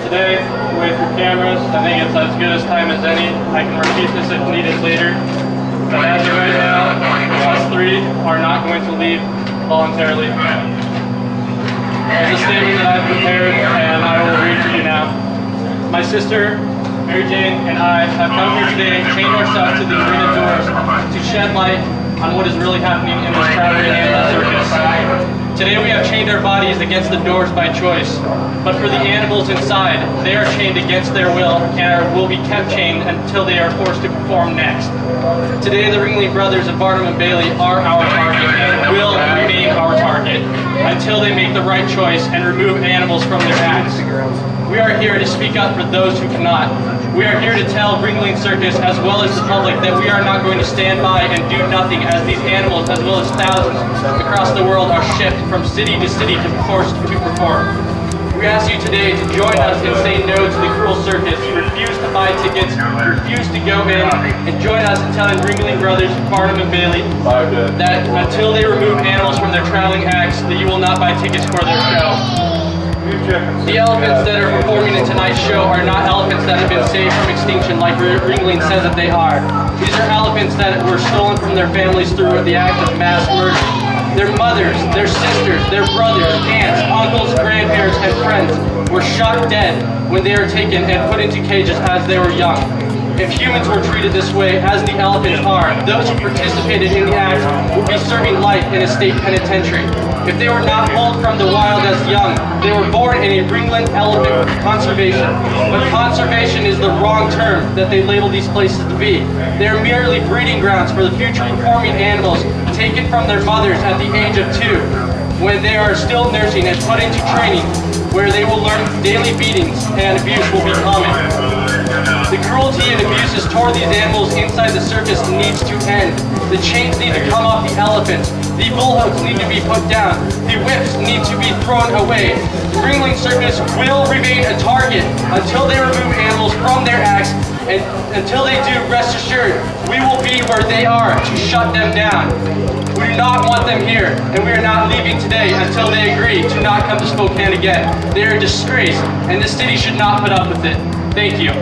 today with your cameras. I think it's as good as time as any. I can repeat this if needed later. But as of right now, us three are not going to leave voluntarily. There's a statement that I've prepared and I will read for you now. My sister, Mary Jane, and I have come here today and chained ourselves to the arena doors to shed light on what is really happening in this traveling animal circus. Today we have chained our bodies against the doors by choice, but for the animals inside, they are chained against their will and will be kept chained until they are forced to perform next. Today the Ringling Brothers of Barnum and Bailey are our target and will remain our target until they make the right choice and remove animals from their acts. We are here to speak up for those who cannot. We are here to tell Ringling Circus as well as the public that we are not going to stand by and do nothing as these animals as well as thousands across the world are shipped from city to city to forced to perform. We ask you today to join us and say no to the cruel circus, refuse to buy tickets, refuse to go in, and join us in telling Ringling Brothers, Barnum and Bailey that until they remove animals from their traveling acts, that you will not buy tickets for their show. The elephants that are performing in tonight's show are not elephants that have been saved from extinction like Ringling says that they are. These are elephants that were stolen from their families through the act of mass murder. Their mothers, their sisters, their brothers, aunts, uncles, grandparents, and friends were shot dead when they were taken and put into cages as they were young. If humans were treated this way, as the elephants are, those who participated in the act would be serving life in a state penitentiary. If they were not pulled from the wild as young, they were born in a Ringling elephant conservation. But conservation is the wrong term that they label these places to be. They are merely breeding grounds for the future performing animals taken from their mothers at the age of 2, when they are still nursing and put into training, where they will learn daily beatings and abuse will be common. The cruelty and abuses toward these animals inside the circus needs to end. The chains need to come off the elephants. The bullhooks need to be put down. The whips need to be thrown away. The Ringling Circus will remain a target until they remove animals from their acts, and until they do, rest assured, we will be where they are to shut them down. We do not want them here, and we are not leaving today until they agree to not come to Spokane again. They are a disgrace, and the city should not put up with it. Thank you.